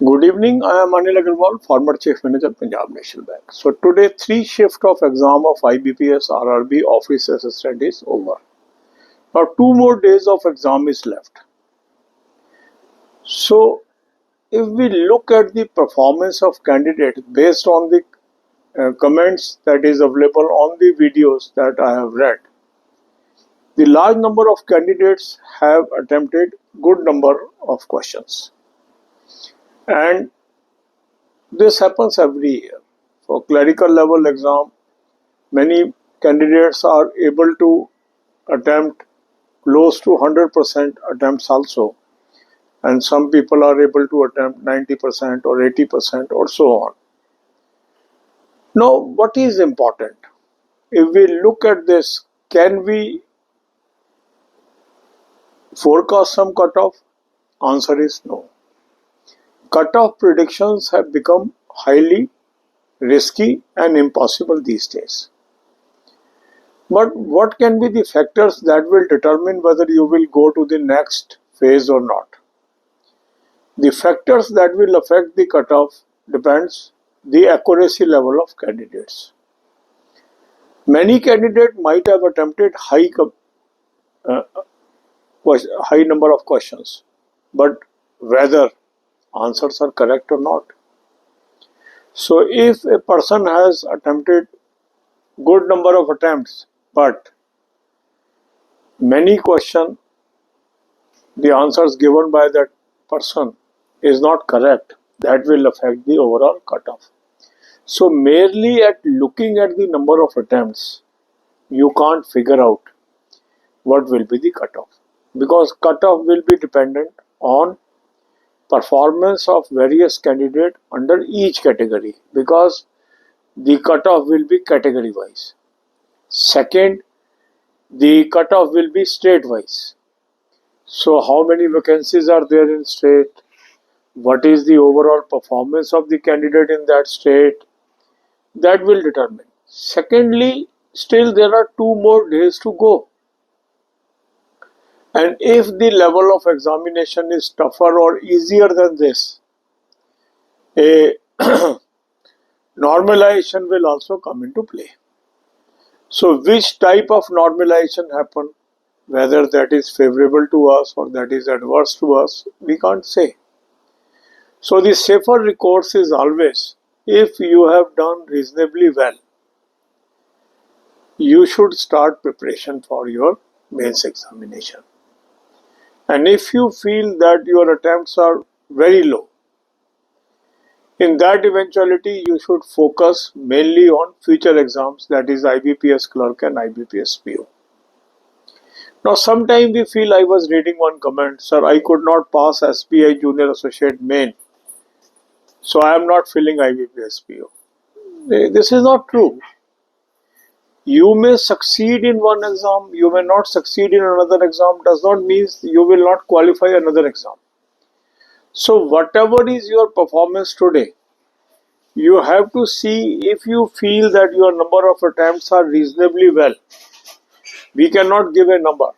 Good evening. I am Anil Agarwal, former Chief Manager, Punjab National Bank. So today, three shift of exam of IBPS RRB Office Assistant is over. Now two more days of exam is left. So if we look at the performance of candidates based on the comments that is available on the videos that I have read, the large number of candidates have attempted good number of questions, and this happens every year. For clerical level exam, many candidates are able to attempt close to 100% attempts also, and some people are able to attempt 90% or 80% or so on. Now, what is important? If we look at this, can we forecast some cutoff? Answer is no. Cutoff predictions have become highly risky and impossible these days. But what can be the factors that will determine whether you will go to the next phase or not? The factors that will affect the cutoff depends the accuracy level of candidates. Many candidates might have attempted high number of questions, but whether answers are correct or not. So if a person has attempted good number of attempts, but many questions, the answers given by that person is not correct, that will affect the overall cutoff. So merely at looking at the number of attempts, you can't figure out what will be the cutoff, because cutoff will be dependent on performance of various candidates under each category, because the cutoff will be category wise. Second, the cutoff will be state wise. So how many vacancies are there in state? What is the overall performance of the candidate in that state? That will determine. Secondly, still there are 2 more days to go. And if the level of examination is tougher or easier than this, a normalization will also come into play. So which type of normalization happen, whether that is favorable to us or that is adverse to us, we can't say. So the safer recourse is always, if you have done reasonably well, you should start preparation for your mains examination. And if you feel that your attempts are very low, in that eventuality you should focus mainly on future exams, that is IBPS clerk and IBPS PO. Now sometimes we feel, I was reading one comment, sir, I could not pass SBI Junior Associate Main, so I am not filling IBPS PO. This is not true. You may succeed in one exam, you may not succeed in another exam, does not mean you will not qualify another exam. So whatever is your performance today, you have to see, if you feel that your number of attempts are reasonably well. We cannot give a number,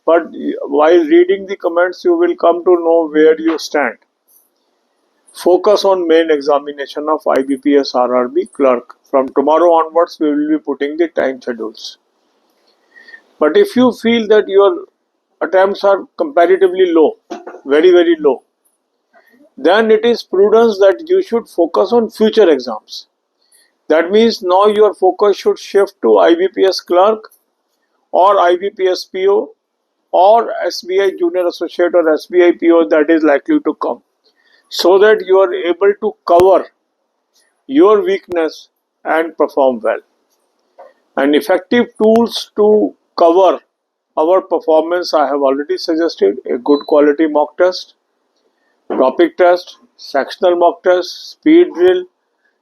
but while reading the comments you will come to know where you stand. Focus on main examination of IBPS RRB clerk. From tomorrow onwards we will be putting the time schedules. But if you feel that your attempts are comparatively low, very low, then it is prudence that you should focus on future exams. That means now your focus should shift to IBPS clerk or IBPS PO or SBI Junior Associate or SBI PO that is likely to come, so that you are able to cover your weakness and perform well. And effective tools to cover our performance I have already suggested: a good quality mock test, topic test, sectional mock test, speed drill,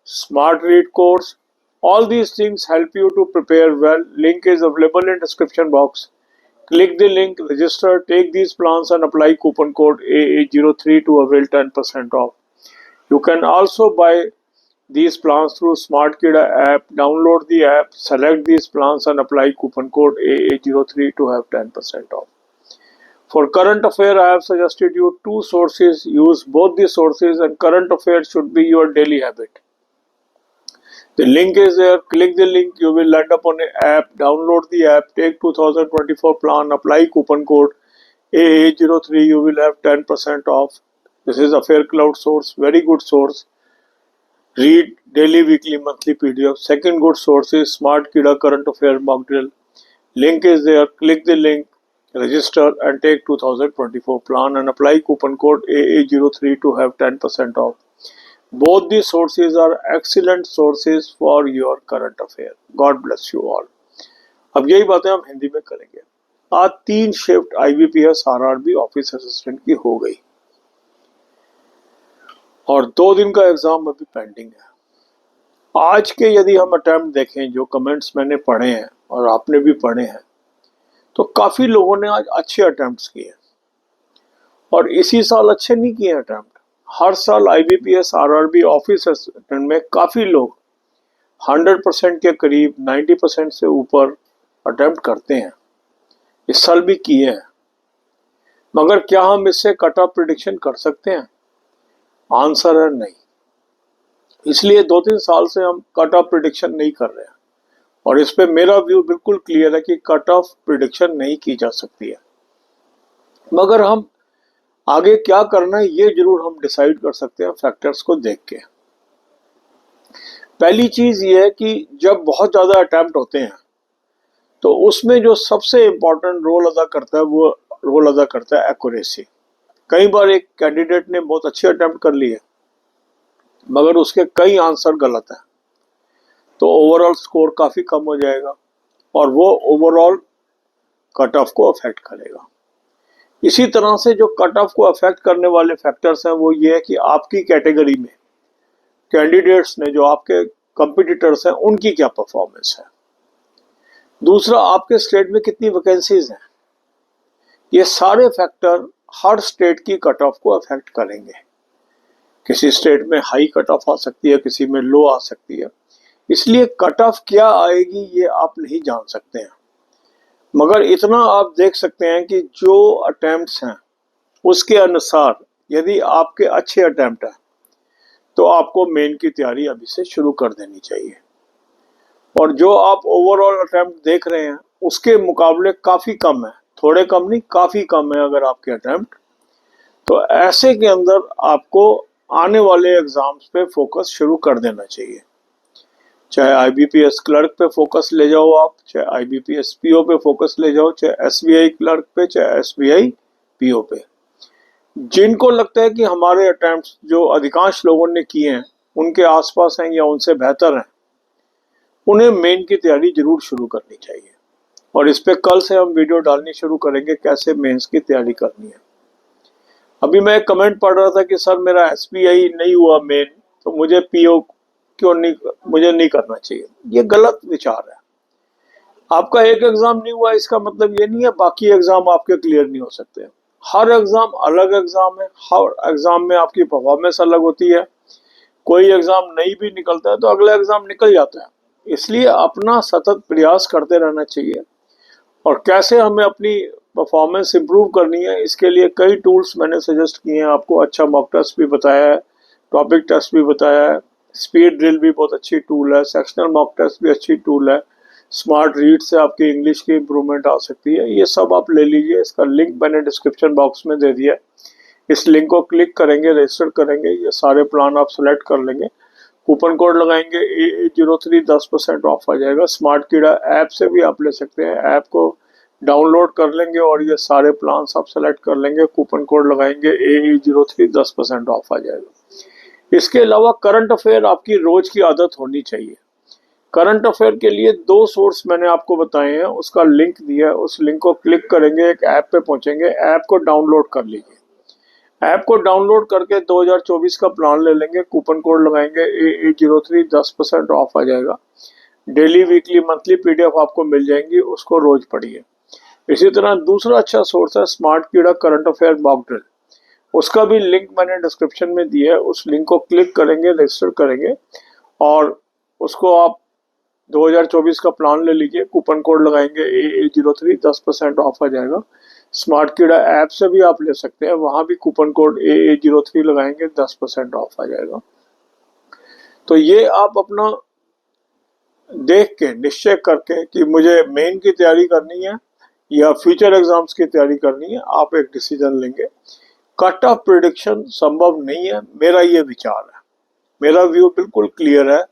smart read course. All these things help you to prepare well. Link is available in description box. Click the link, register, take these plans and apply coupon code AA03 to avail 10% off. You can also buy these plans through SmartKida app. Download the app, select these plans and apply coupon code AA03 to have 10% off. For current affair, I have suggested you two sources. Use both the sources, and current affairs should be your daily habit. The link is there. Click the link. You will land up on an app. Download the app. Take 2024 plan. Apply coupon code AA03. You will have 10% off. This is Affair Cloud source. Very good source. Read daily, weekly, monthly PDF. Second good source is Smart Kida Current Affair Mock Drill. Link is there. Click the link. Register and take 2024 plan and apply coupon code AA03 to have 10% off. Both these sources are excellent sources for your current affair. God bless you all. अब यही बातें हम हिंदी में करेंगे। आज 3 shift IBPS RRB office assistant की हो गई और 2 दिन का एग्जाम अभी पेंडिंग है। आज के यदि हम अटेम्प्ट देखें, जो कमेंट्स मैंने पढ़े हैं और आपने भी पढ़े हैं, तो काफी लोगों ने आज अच्छे अटेम्प्ट्स किए और इसी साल अच्छे नहीं किए अटेम्प्ट। हर साल IBPS RRB ऑफिस असिस्टेंट में काफी लोग 100% के करीब 90% से ऊपर अटेम्प्ट करते हैं। इस साल भी किए हैं, मगर क्या हम इससे कट ऑफ प्रिडिक्शन कर सकते हैं? आंसर है नहीं। इसलिए 2-3 साल से हम कट ऑफ प्रिडिक्शन नहीं कर रहे हैं और इस पे मेरा व्यू बिल्कुल क्लियर है कि कट ऑफ प्रिडिक्शन नहीं की जा सकती है। मगर हम आगे क्या करना है ये जरूर हम डिसाइड कर सकते हैं फैक्टर्स को देख के। पहली चीज ये है कि जब बहुत ज्यादा अटेम्प्ट होते हैं तो उसमें जो सबसे इंपॉर्टेंट रोल अदा करता है वो रोल अदा करता है एक्यूरेसी। कई बार एक कैंडिडेट ने बहुत अच्छे अटेम्प्ट कर लिए मगर उसके कई आंसर गलत है, तो ओवरऑल स्कोर काफी कम हो जाएगा और वो ओवरऑल कट ऑफ को अफेक्ट करेगा। इसी तरह से जो कट ऑफ को अफेक्ट करने वाले फैक्टर्स हैं वो ये है कि आपकी कैटेगरी में कैंडिडेट्स ने, जो आपके कंपटीटर्स हैं, उनकी क्या परफॉर्मेंस है। दूसरा, आपके स्टेट में कितनी वैकेंसीज हैं। ये सारे फैक्टर हर स्टेट की कट ऑफ को अफेक्ट करेंगे। किसी स्टेट में हाई कट ऑफ आ सकती है, किसी में लो आ सकती है। इसलिए कट ऑफ क्या आएगी ये आप नहीं जान सकते हैं, मगर इतना आप देख सकते हैं कि जो अटेम्प्ट्स हैं उसके अनुसार यदि आपके अच्छे अटेम्प्ट हैं तो आपको मेन की तैयारी अभी से शुरू कर देनी चाहिए। और जो आप ओवरऑल अटेम्प्ट देख रहे हैं उसके मुकाबले काफ़ी कम है, थोड़े कम नहीं, काफ़ी कम है अगर आपके अटेम्प्ट। तो ऐसे के अंदर आपको आने वाले एग्जाम्स पे फोकस शुरू कर देना चाहिए। चाहे IBPS क्लर्क पे फोकस ले जाओ आप, चाहे IBPS PO पे फोकस ले जाओ, चाहे SBI क्लर्क पे, चाहे SBI PO पे। जिनको लगता है कि हमारे अटेम्प्ट्स जो अधिकांश लोगों ने किए हैं उनके आसपास हैं या उनसे बेहतर हैं, उन्हें मेन की तैयारी जरूर शुरू करनी चाहिए। और इस पे कल से हम वीडियो डालनी शुरू करेंगे कैसे मेंस की तैयारी करनी है। अभी मैं एक कमेंट पढ़ रहा था कि सर मेरा SBI नहीं हुआ मेन, तो मुझे PO क्यों नहीं, मुझे नहीं करना चाहिए। ये गलत विचार है। आपका एक एग्जाम नहीं हुआ इसका मतलब ये नहीं है बाकी एग्जाम आपके क्लियर नहीं हो सकते। हर एग्जाम अलग एग्जाम है, हर एग्जाम में आपकी परफॉर्मेंस अलग होती है। कोई एग्जाम नहीं भी निकलता है तो अगला एग्जाम निकल जाता है। इसलिए अपना सतत प्रयास करते रहना चाहिए। और कैसे हमें अपनी परफॉर्मेंस इंप्रूव करनी है, इसके लिए कई टूल्स मैंने सजेस्ट किए हैं आपको। अच्छा मॉक टेस्ट भी बताया है, टॉपिक टेस्ट भी बताया है, स्पीड ड्रिल भी बहुत अच्छी टूल है, सेक्शनल मॉक टेस्ट भी अच्छी टूल है, स्मार्ट रीड से आपकी इंग्लिश की इंप्रूवमेंट आ सकती है। ये सब आप ले लीजिए। इसका लिंक मैंने डिस्क्रिप्शन बॉक्स में दे दिया है। इस लिंक को क्लिक करेंगे, रजिस्टर करेंगे, ये सारे प्लान आप सेलेक्ट कर लेंगे, कूपन कोड लगाएंगे AA03, 10% ऑफ आ जाएगा। स्मार्ट कीड़ा ऐप से भी आप ले सकते हैं, ऐप को डाउनलोड कर लेंगे और ये सारे प्लान आप सेलेक्ट कर लेंगे, कूपन कोड लगाएंगे AA03, 10% ऑफ आ जाएगा। इसके अलावा करंट अफेयर आपकी रोज की आदत होनी चाहिए। करंट अफेयर के लिए 2 सोर्स मैंने आपको बताए हैं, उसका लिंक दिया है। उस लिंक को क्लिक करेंगे, एक ऐप पे पहुंचेंगे, ऐप को डाउनलोड कर लीजिए। ऐप को डाउनलोड करके 2024 का प्लान ले लेंगे, कूपन कोड लगाएंगे AA03, 10% ऑफ आ जाएगा। डेली, वीकली, मंथली PDF आपको मिल जाएंगी, उसको रोज पढ़िए। इसी तरह दूसरा अच्छा सोर्स है स्मार्ट कीड़ा करंट अफेयर मॉक ड्रिल। उसका भी लिंक मैंने डिस्क्रिप्शन में दिया है। उस लिंक को क्लिक करेंगे, रजिस्टर करेंगे और उसको आप 2024 का प्लान ले लीजिए, कूपन कोड लगाएंगे AA03, 10% ऑफ आ जाएगा। स्मार्ट कीड़ा ऐप से भी आप ले सकते हैं, वहां भी कूपन कोड AA03 लगाएंगे 10% ऑफ आ जाएगा। तो ये आप अपना देख के निश्चय करके कि मुझे मेन की तैयारी करनी है या फ्यूचर एग्जाम्स की तैयारी करनी है, आप एक डिसीजन लेंगे। कट ऑफ प्रिडिक्शन संभव नहीं है, मेरा ये विचार है। मेरा व्यू बिल्कुल क्लियर है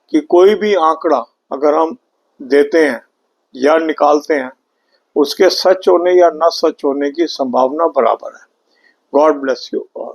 कि कोई भी आंकड़ा अगर हम देते हैं या निकालते हैं, उसके सच होने या न सच होने की संभावना बराबर है। God bless you all.